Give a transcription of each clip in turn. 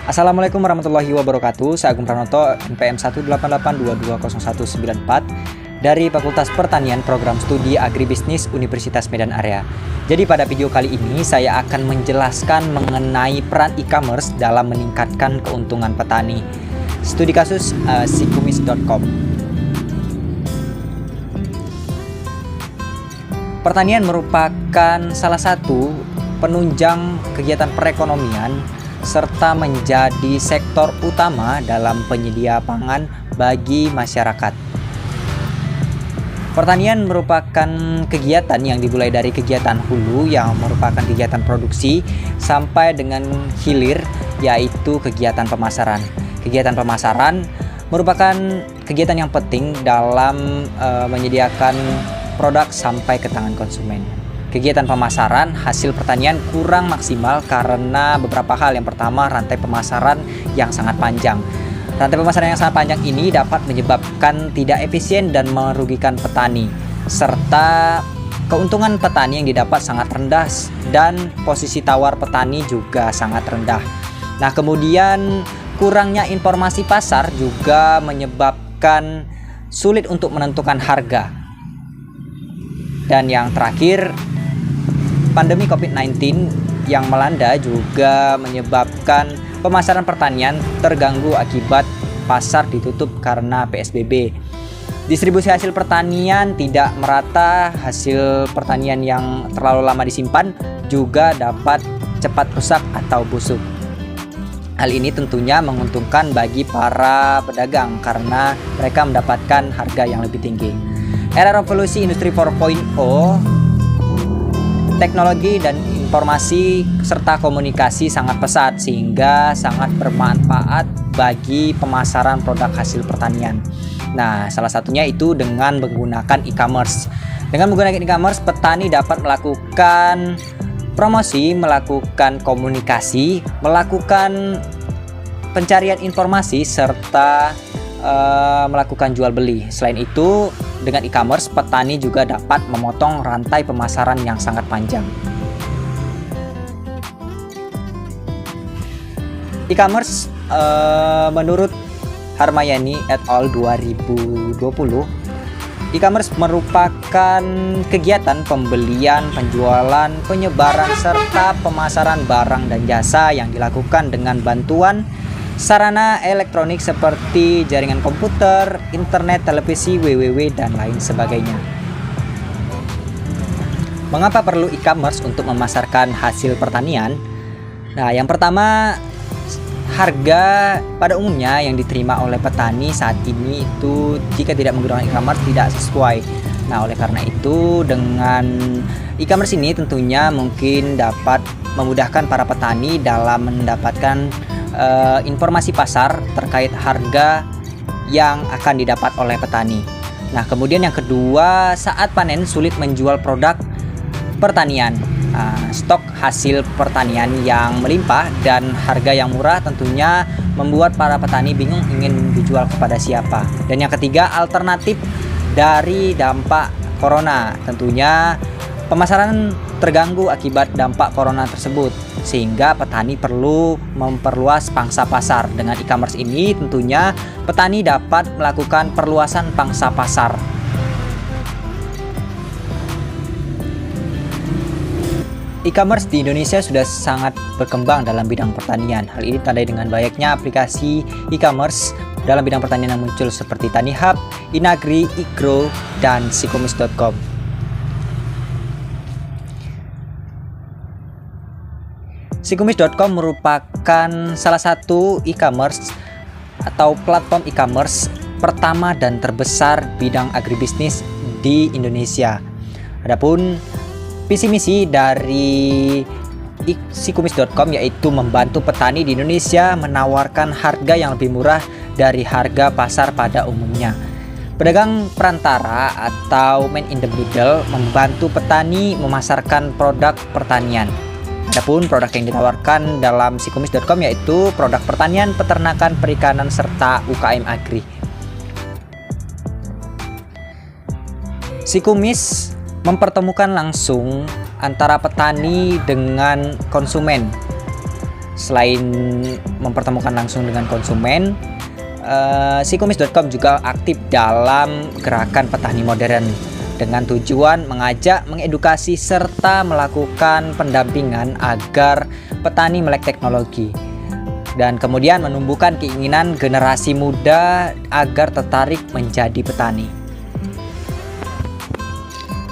Assalamualaikum warahmatullahi wabarakatuh. Saya Agung Pranoto, NPM 188220194 dari Fakultas Pertanian Program Studi Agribisnis Universitas Medan Area. Jadi pada video kali ini saya akan menjelaskan mengenai peran e-commerce dalam meningkatkan keuntungan petani. Studi kasus sikumis.com. Pertanian merupakan salah satu penunjang kegiatan perekonomian serta menjadi sektor utama dalam penyedia pangan bagi masyarakat. Pertanian merupakan kegiatan yang dimulai dari kegiatan hulu yang merupakan kegiatan produksi sampai dengan hilir, yaitu kegiatan pemasaran. Kegiatan pemasaran merupakan kegiatan yang penting dalam menyediakan produk sampai ke tangan konsumen. Kegiatan pemasaran hasil pertanian kurang maksimal karena beberapa hal. Yang pertama, rantai pemasaran yang sangat panjang. Rantai pemasaran yang sangat panjang ini dapat menyebabkan tidak efisien dan merugikan petani, serta keuntungan petani yang didapat sangat rendah dan posisi tawar petani juga sangat rendah. Nah, kemudian kurangnya informasi pasar juga menyebabkan sulit untuk menentukan harga. Dan yang terakhir, pandemi COVID-19 yang melanda juga menyebabkan pemasaran pertanian terganggu akibat pasar ditutup karena PSBB. Distribusi hasil pertanian tidak merata, hasil pertanian yang terlalu lama disimpan juga dapat cepat rusak atau busuk. Hal ini tentunya menguntungkan bagi para pedagang karena mereka mendapatkan harga yang lebih tinggi. Era revolusi industri 4.0, teknologi dan informasi serta komunikasi sangat pesat sehingga sangat bermanfaat bagi pemasaran produk hasil pertanian. Nah, salah satunya itu dengan menggunakan e-commerce. Dengan menggunakan e-commerce, petani dapat melakukan promosi, melakukan komunikasi, melakukan pencarian informasi serta melakukan jual beli. Selain itu, dengan e-commerce, petani juga dapat memotong rantai pemasaran yang sangat panjang. E-commerce menurut Harmayani et al. 2020, e-commerce merupakan kegiatan pembelian, penjualan, penyebaran, serta pemasaran barang dan jasa yang dilakukan dengan bantuan sarana elektronik seperti jaringan komputer, internet, televisi, www, dan lain sebagainya. Mengapa perlu e-commerce untuk memasarkan hasil pertanian? Nah, yang pertama, harga pada umumnya yang diterima oleh petani saat ini itu jika tidak menggunakan e-commerce tidak sesuai. Nah, oleh karena itu dengan e-commerce ini tentunya mungkin dapat memudahkan para petani dalam mendapatkan informasi pasar terkait harga yang akan didapat oleh petani. Nah, kemudian yang kedua, saat panen sulit menjual produk pertanian. Stok hasil pertanian yang melimpah dan harga yang murah tentunya membuat para petani bingung ingin dijual kepada siapa. Dan yang ketiga, alternatif dari dampak corona. Tentunya pemasaran terganggu akibat dampak corona tersebut, sehingga petani perlu memperluas pangsa pasar. Dengan e-commerce ini tentunya petani dapat melakukan perluasan pangsa pasar. E-commerce di Indonesia sudah sangat berkembang dalam bidang pertanian. Hal ini ditandai dengan banyaknya aplikasi e-commerce dalam bidang pertanian yang muncul seperti TaniHub, Inagri, iGrow, dan sikumis.com. Sikumis.com merupakan salah satu e-commerce atau platform e-commerce pertama dan terbesar bidang agribisnis di Indonesia. Adapun visi misi dari sikumis.com yaitu membantu petani di Indonesia menawarkan harga yang lebih murah dari harga pasar pada umumnya. Pedagang perantara atau man in the middle membantu petani memasarkan produk pertanian. Adapun produk yang ditawarkan dalam sikumis.com yaitu produk pertanian, peternakan, perikanan, serta UKM agri. Sikumis mempertemukan langsung antara petani dengan konsumen. Selain mempertemukan langsung dengan konsumen, sikumis.com juga aktif dalam gerakan petani modern dengan tujuan mengajak, mengedukasi, serta melakukan pendampingan agar petani melek teknologi. Dan kemudian menumbuhkan keinginan generasi muda agar tertarik menjadi petani.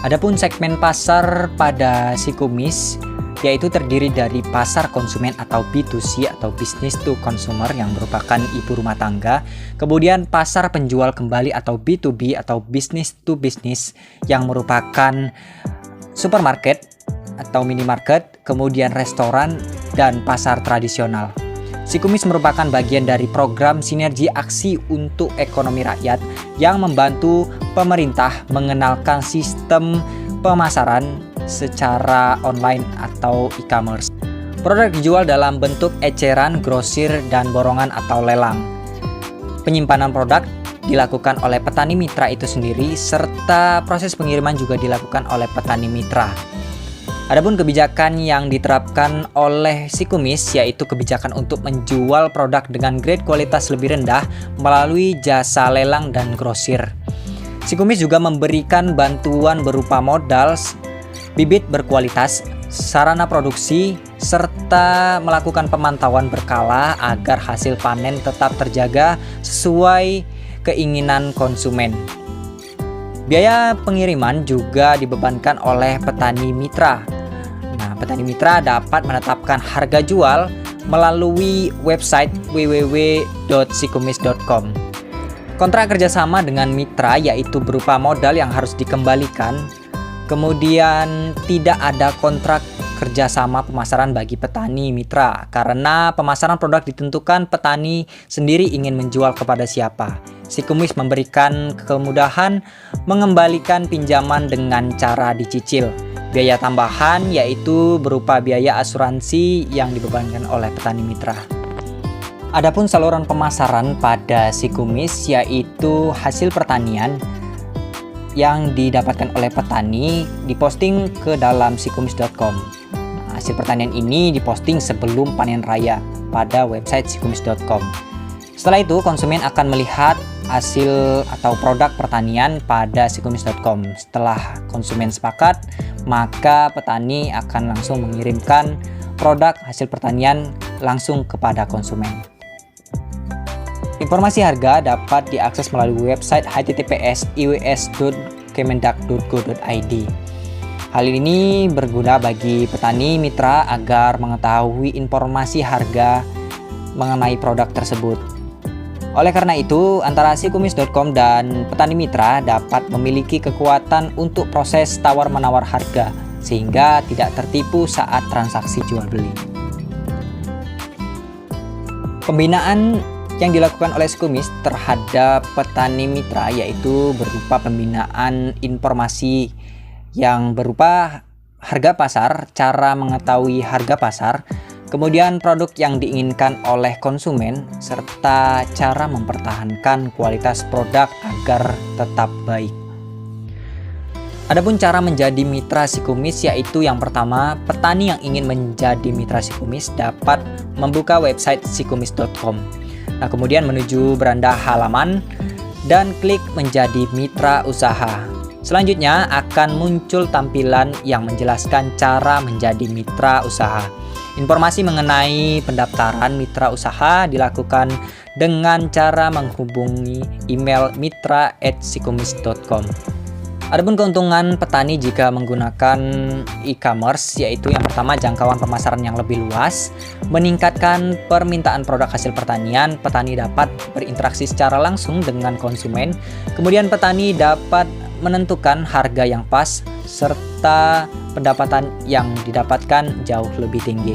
Adapun segmen pasar pada Sikumis yaitu terdiri dari pasar konsumen atau B2C atau business to consumer yang merupakan ibu rumah tangga, kemudian pasar penjual kembali atau B2B atau business to business yang merupakan supermarket atau minimarket, kemudian restoran dan pasar tradisional. Sikumis merupakan bagian dari program sinergi aksi untuk ekonomi rakyat yang membantu pemerintah mengenalkan sistem pemasaran secara online atau e-commerce. Produk dijual dalam bentuk eceran, grosir, dan borongan atau lelang. Penyimpanan produk dilakukan oleh petani mitra itu sendiri, serta proses pengiriman juga dilakukan oleh petani mitra. Adapun kebijakan yang diterapkan oleh Sikumis yaitu kebijakan untuk menjual produk dengan grade kualitas lebih rendah melalui jasa lelang dan grosir. Sikumis juga memberikan bantuan berupa modal, bibit berkualitas, sarana produksi, serta melakukan pemantauan berkala agar hasil panen tetap terjaga sesuai keinginan konsumen. Biaya pengiriman juga dibebankan oleh petani mitra. Nah, petani mitra dapat menetapkan harga jual melalui website www.sikumis.com. Kontrak kerjasama dengan mitra yaitu berupa modal yang harus dikembalikan. Kemudian tidak ada kontrak kerjasama pemasaran bagi petani mitra karena pemasaran produk ditentukan petani sendiri ingin menjual kepada siapa. Sikumis memberikan kemudahan mengembalikan pinjaman dengan cara dicicil. Biaya tambahan yaitu berupa biaya asuransi yang dibebankan oleh petani mitra. Adapun saluran pemasaran pada Sikumis yaitu hasil pertanian yang didapatkan oleh petani diposting ke dalam sikumis.com. Nah, hasil pertanian ini diposting sebelum panen raya pada website sikumis.com. Setelah itu konsumen akan melihat hasil atau produk pertanian pada sikumis.com. Setelah konsumen sepakat, maka petani akan langsung mengirimkan produk hasil pertanian langsung kepada konsumen. Informasi harga dapat diakses melalui website https://iws.kemendak.go.id. Hal ini berguna bagi petani mitra agar mengetahui informasi harga mengenai produk tersebut. Oleh karena itu, antara sikumis.com dan petani mitra dapat memiliki kekuatan untuk proses tawar-menawar harga sehingga tidak tertipu saat transaksi jual beli. Pembinaan yang dilakukan oleh Sikumis terhadap petani mitra yaitu berupa pembinaan informasi yang berupa harga pasar, cara mengetahui harga pasar, kemudian produk yang diinginkan oleh konsumen, serta cara mempertahankan kualitas produk agar tetap baik. Adapun cara menjadi mitra Sikumis yaitu yang pertama, petani yang ingin menjadi mitra Sikumis dapat membuka website sikumis.com. Nah, kemudian menuju beranda halaman dan klik menjadi mitra usaha. Selanjutnya akan muncul tampilan yang menjelaskan cara menjadi mitra usaha. Informasi mengenai pendaftaran mitra usaha dilakukan dengan cara menghubungi email mitra@sikumis.com. Adapun keuntungan petani jika menggunakan e-commerce yaitu yang pertama jangkauan pemasaran yang lebih luas, meningkatkan permintaan produk hasil pertanian, petani dapat berinteraksi secara langsung dengan konsumen, kemudian petani dapat menentukan harga yang pas serta pendapatan yang didapatkan jauh lebih tinggi.